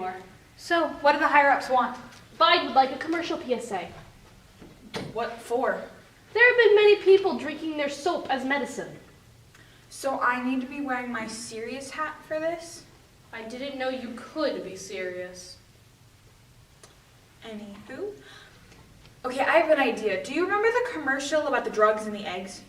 anymore. So, what do the higher-ups want? Biden would like a commercial PSA. What for? There have been many people drinking their soap as medicine. So I need to be wearing my serious hat for this? I didn't know you could be serious. Anywho. Okay, I have an idea. Do you remember the commercial about the drugs in the eggs?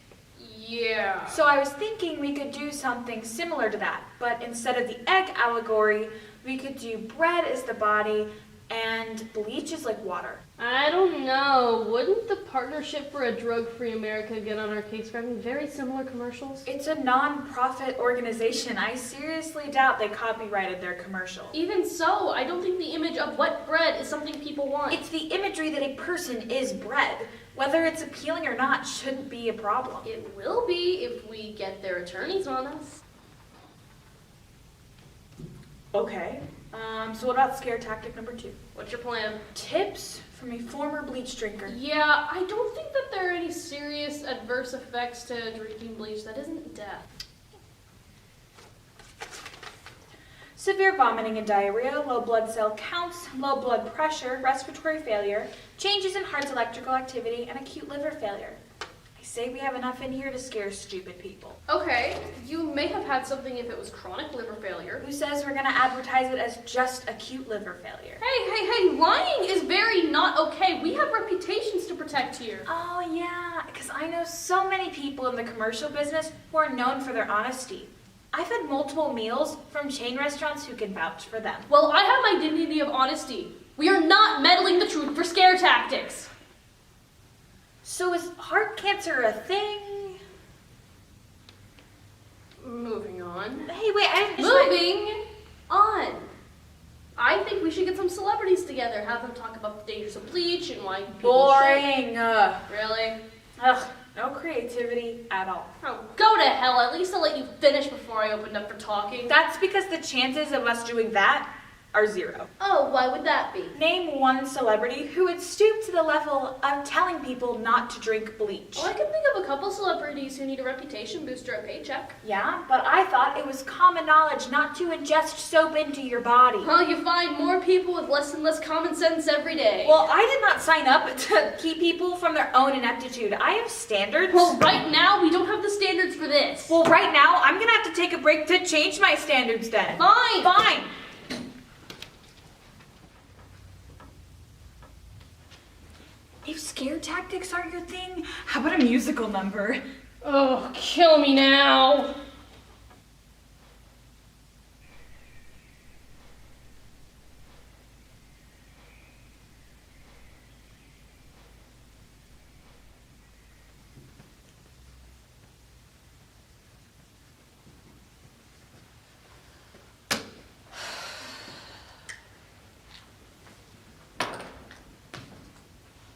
Yeah. So I was thinking we could do something similar to that, but instead of the egg allegory, we could do bread as the body and bleach is like water. I don't know. Wouldn't the Partnership for a Drug-Free America get on our case for having very similar commercials? It's a non-profit organization. I seriously doubt they copyrighted their commercial. Even so, I don't think the image of wet bread is something people want. It's the imagery that a person is bread. Whether it's appealing or not shouldn't be a problem. It will be if we get their attorneys on us. Okay. So what about scare tactic number 2? What's your plan? Tips from a former bleach drinker. Yeah, I don't think that there are any serious adverse effects to drinking bleach that isn't death. Severe vomiting and diarrhea, low blood cell counts, low blood pressure, respiratory failure, changes in heart's electrical activity, and acute liver failure. I say we have enough in here to scare stupid people. Okay, you may have had something if it was chronic liver failure. Who says we're gonna advertise it as just acute liver failure? Hey, lying is very not okay. We have reputations to protect here. Oh yeah, because I know so many people in the commercial business who are known for their honesty. I've had multiple meals from chain restaurants who can vouch for them. Well, I have my dignity of honesty. We are not meddling the truth for scare tactics. So is heart cancer a thing? Moving on. Hey, wait, I didn't... Moving on. I think we should get some celebrities together, have them talk about the dangers of bleach and why people Boring. Really? Ugh, no creativity at all. Oh, go to hell. At least I'll let you finish before I opened up for talking. That's because the chances of us doing that are 0. Oh, why would that be? Name one celebrity who would stoop to the level of telling people not to drink bleach. Well, I can think of a couple celebrities who need a reputation booster or a paycheck. Yeah, but I thought it was common knowledge not to ingest soap into your body. Well, you find more people with less and less common sense every day. Well, I did not sign up to keep people from their own ineptitude. I have standards. Well, right now, we don't have the standards for this. Well, right now, I'm gonna have to take a break to change my standards then. Fine. Fine. If scare tactics aren't your thing, how about a musical number? Oh, kill me now.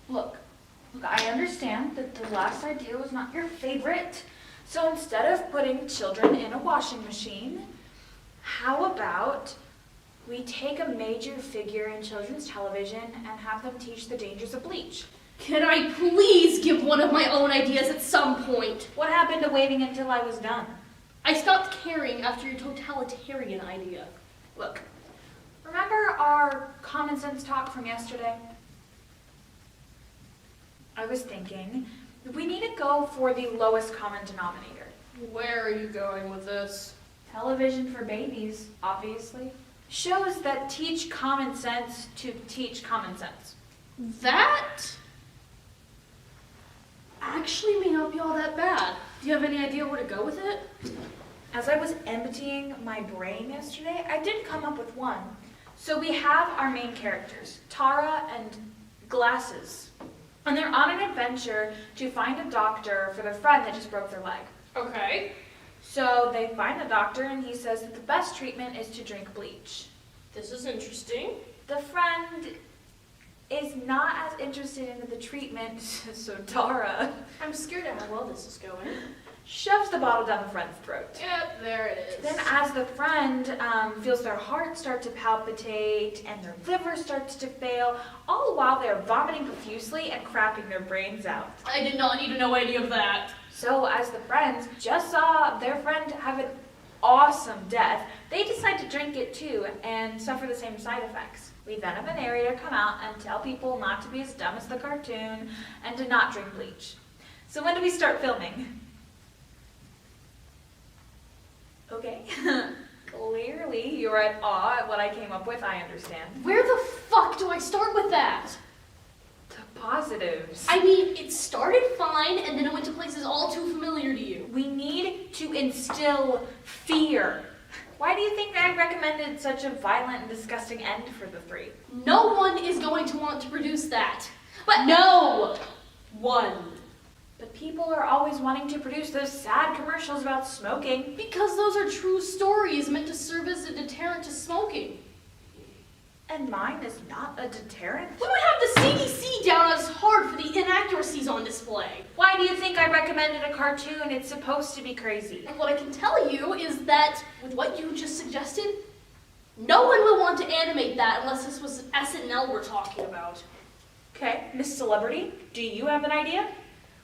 Look, I understand that the last idea was not your favorite. So instead of putting children in a washing machine, how about we take a major figure in children's television and have them teach the dangers of bleach? Can I please give one of my own ideas at some point? What happened to waiting until I was done? I stopped caring after your totalitarian idea. Look, remember our common sense talk from yesterday? I was thinking, we need to go for the lowest common denominator. Where are you going with this? Television for babies, obviously. Shows that teach common sense to teach common sense. That actually may not be all that bad. Do you have any idea where to go with it? As I was emptying my brain yesterday, I did come up with one. So we have our main characters, Tara and Glasses. And they're on an adventure to find a doctor for their friend that just broke their leg. Okay. So they find the doctor and he says that the best treatment is to drink bleach. This is interesting. The friend is not as interested in the treatment, so Tara I'm scared of how well this is going. shoves the bottle down the friend's throat. Yep, there it is. Then as the friend feels their heart start to palpitate and their liver starts to fail, all the while they're vomiting profusely and crapping their brains out. I did not need to know any of that. So as the friends just saw their friend have an awesome death, They decide to drink it too and suffer the same side effects. We then have an area to come out and tell people not to be as dumb as the cartoon and to not drink bleach. So when do we start filming? Okay. Clearly, you're at awe at what I came up with, I understand. Where the fuck do I start with that? The positives. I mean, it started fine and then it went to places all too familiar to you. We need to instill fear. Why do you think I recommended such a violent and disgusting end for the 3? No one is going to want to produce that. But no one. But people are always wanting to produce those sad commercials about smoking. Because those are true stories meant to serve as a deterrent to smoking. And mine is not a deterrent. We would have the CDC down as hard for the inaccuracies on display. Why do you think I recommended a cartoon? It's supposed to be crazy. And what I can tell you is that with what you just suggested, no one will want to animate that unless this was SNL we're talking about. Okay, Miss Celebrity, do you have an idea?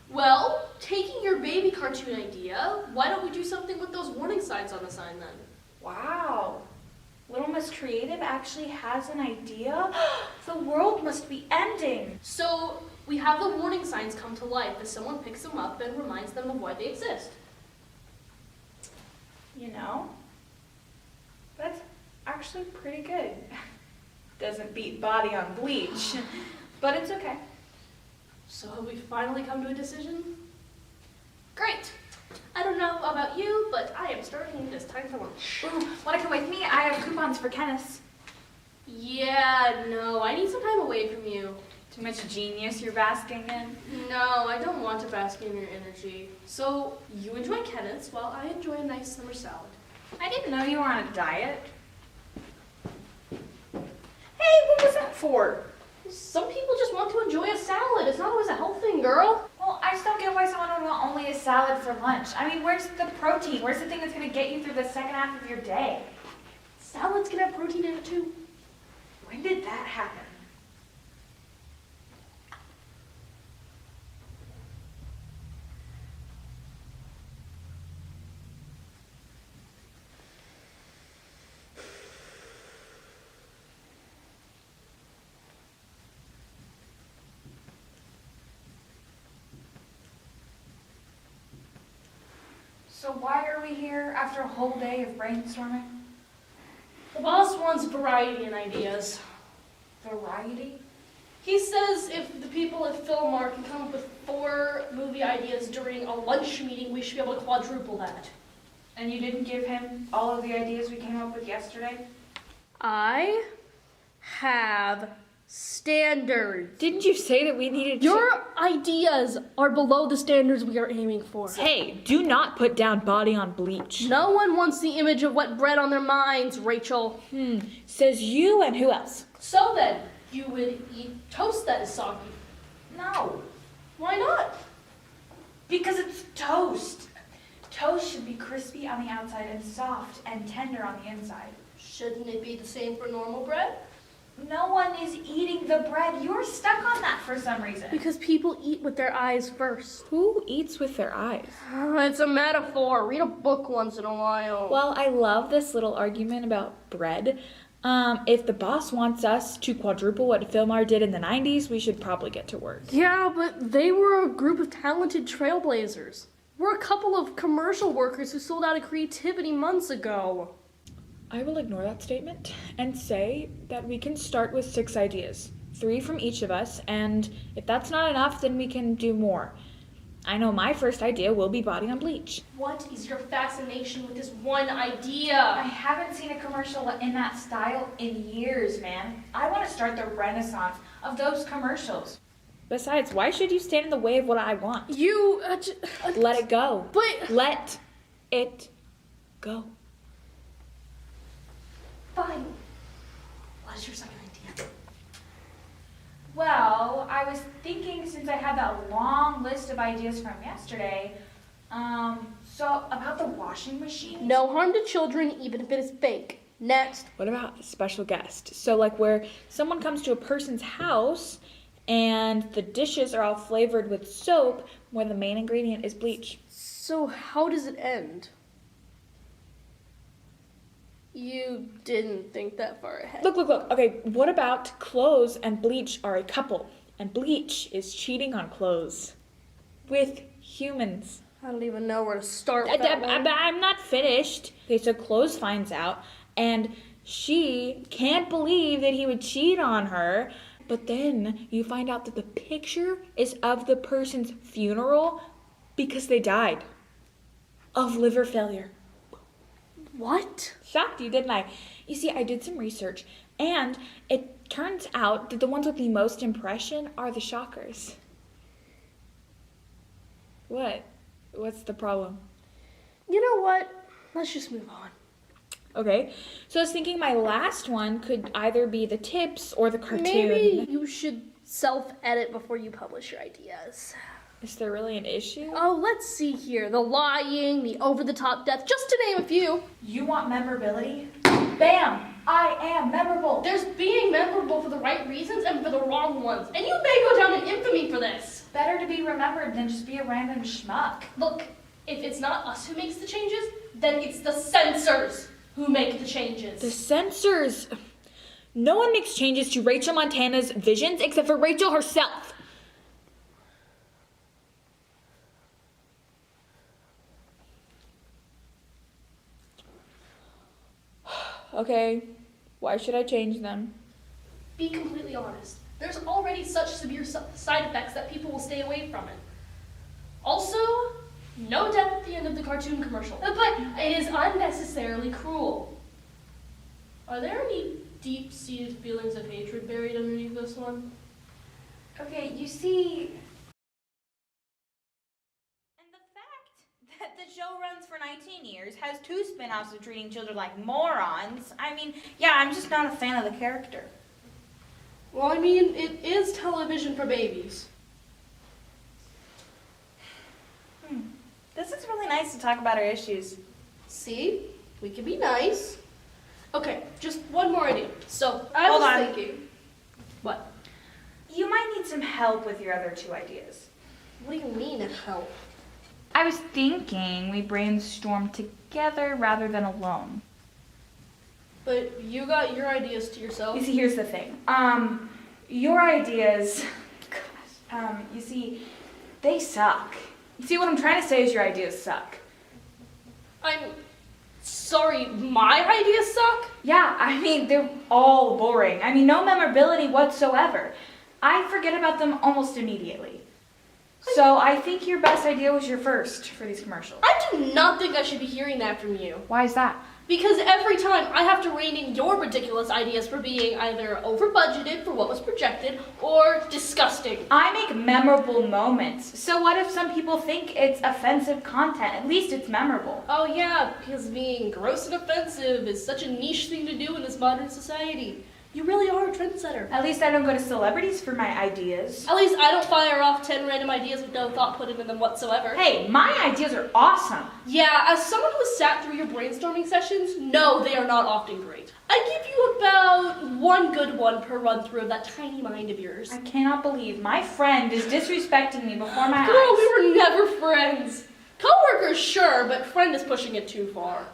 Well, taking your baby cartoon idea, why don't we do something with those warning signs on the sign then? Wow. Little Miss Creative actually has an idea? The world must be ending. So we have the warning signs come to life as someone picks them up and reminds them of why they exist. You know, that's actually pretty good. Doesn't beat body on bleach, but it's okay. So have we finally come to a decision? Great. I don't know about you, but I am starting this time for lunch. Ooh, wanna come with me? I have coupons for Kenneth's. Yeah, no, I need some time away from you. Too much genius you're basking in? No, I don't want to bask in your energy. So you enjoy Kenneth's while I enjoy a nice summer salad. I didn't know you were on a diet. Hey, what was that for? Some people just want to enjoy a salad. It's not always a health thing, girl. Well, I just don't get why someone would want only a salad for lunch. I mean, where's the protein? Where's the thing that's gonna get you through the second half of your day? Salads can have protein in it too. When did that happen? So why are we here after a whole day of brainstorming? The boss wants variety in ideas. Variety? He says if the people at Fillmore can come up with 4 movie ideas during a lunch meeting, we should be able to quadruple that. And you didn't give him all of the ideas we came up with yesterday? I have standards. Didn't you say that we needed Your ideas are below the standards we are aiming for. Hey, do not put down body on bleach. No one wants the image of wet bread on their minds, Rachel. Says you and who else? So then, you would eat toast that is soggy. No, Why not? because it's toast. Toast should be crispy on the outside and soft and tender on the inside. Shouldn't it be the same for normal bread? No one is eating the bread. You're stuck on that for some reason. Because people eat with their eyes first. Who eats with their eyes? It's a metaphor. Read a book once in a while. Well, I love this little argument about bread. If the boss wants us to quadruple what Fillmore did in the 90s, we should probably get to work. Yeah, but they were a group of talented trailblazers. We're a couple of commercial workers who sold out of creativity months ago. I will ignore that statement and say that we can start with 6 ideas, 3 from each of us, and if that's not enough, then we can do more. I know my first idea will be body on bleach. What is your fascination with this one I idea? haven't seen a commercial in that style in years, man. I want to start the renaissance of those commercials. Besides, why should you stand in the way of what I want? You, Let it go. But, Let it go. fine. What is your second idea? Well, I was thinking since I had that long list of ideas from yesterday, so about the washing machine. No harm to children, even if it is fake. Next. What about a special guest? So like where someone comes to a person's house and the dishes are all flavored with soap when the main ingredient is bleach. So how does it end? You didn't think that far ahead. Look. Okay, what about clothes and bleach are a couple, and bleach is cheating on clothes with humans. I don't even know where to start with that one. I'm not finished. Okay, so clothes finds out, and she can't believe that he would cheat on her. But then you find out that the picture is of the person's funeral because they died of liver failure. What? Shocked you, didn't I? You see, I did some research, and it turns out that the ones with the most impression are the shockers. What? What's the problem? You know what? Let's just move on. Okay, so I was thinking my last one could either be the tips or the cartoon. Maybe you should self-edit before you publish your ideas. Is there really an issue? Oh, let's see here. The lying, the over-the-top death, just to name a few. You want memorability? Bam! I am memorable. There's being memorable for the right reasons and for the wrong ones. And you may go down in infamy for this. Better to be remembered than just be a random schmuck. Look, if it's not us who makes the changes, then it's the censors who make the changes. The censors. No one makes changes to Rachel Montana's visions except for Rachel herself. Okay, why should I change them? Be completely honest. There's already such severe side effects that people will stay away from it. Also, no death at the end of the cartoon commercial. But it is unnecessarily cruel. Are there any deep-seated feelings of hatred buried underneath this one? Okay, you see... And the fact that the show runs for 19 years, has 2 spin-offs of treating children like morons, I mean, yeah, I'm just not a fan of the character. Well, I mean, it is television for babies. This is really nice to talk about our issues. See? We can be nice. Okay, just one more idea. So, I Hold was on. thinking... What? You might need some help with your other 2 ideas. What do you mean, help? I was thinking we brainstorm together rather than alone. But you got your ideas to yourself. You see, here's the thing. Your ideas, you see, they suck. You see, what I'm trying to say is your ideas suck. I'm sorry, my ideas suck? Yeah, I mean, they're all boring. I mean, no memorability whatsoever. I forget about them almost immediately. So I think your best idea was your first for these commercials. I do not think I should be hearing that from you. Why is that? Because every time I have to rein in your ridiculous ideas for being either over budgeted for what was projected or disgusting. I make memorable moments. So what if some people think it's offensive content? At least it's memorable. Oh yeah, because being gross and offensive is such a niche thing to do in this modern society. You really are a trendsetter. At least I don't go to celebrities for my ideas. At least I don't fire off 10 random ideas with no thought put into them whatsoever. Hey, my ideas are awesome. Yeah, as someone who has sat through your brainstorming sessions, no, they are not often great. I give you about one good one per run through of that tiny mind of yours. I cannot believe my friend is disrespecting me before my Girl, eyes. we were never friends. Co-workers, sure, but friend is pushing it too far.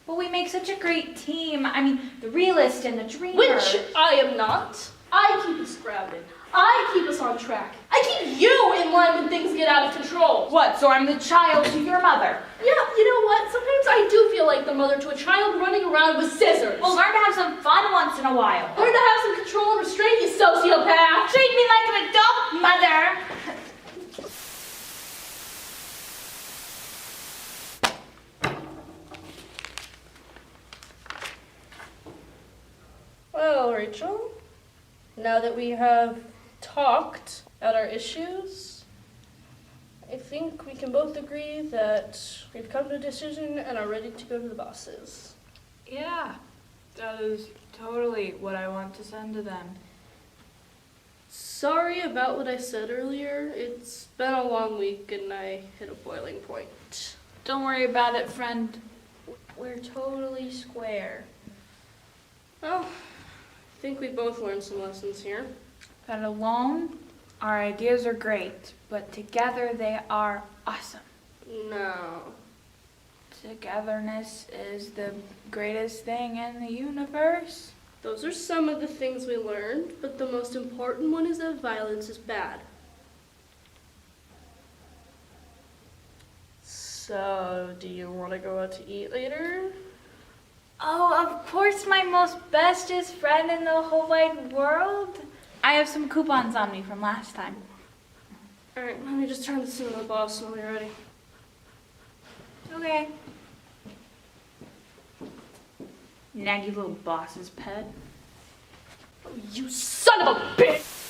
But we make such a great team. I mean, the realist and the dreamer. Which I am not. I keep us grounded. I keep us on track. I keep you in line when things get out of control. What, so I'm the child to your mother? Yeah, you know what? Sometimes I do feel like the mother to a child running around with scissors. Well, learn to have some fun once in a while. Learn to have some control and restraint, you sociopath. Treat me like an adult, mother. Well, Rachel, now that we have talked at our issues, I think we can both agree that we've come to a decision and are ready to go to the bosses. Yeah, that is totally what I want to send to them. Sorry about what I said earlier. It's been a long week and I hit a boiling point. Don't worry about it, friend. We're totally square. Well, I think we both learned some lessons here. That alone, our ideas are great, but together they are awesome. No. Togetherness is the greatest thing in the universe. Those are some of the things we learned, but the most important one is that violence is bad. So, do you want to go out to eat later? Oh, of course, my most bestest friend in the whole wide world. I have some coupons on me from last time. Alright, let me just turn this into the boss when we're ready. Okay. Naggy little boss's pet. You son of a bitch!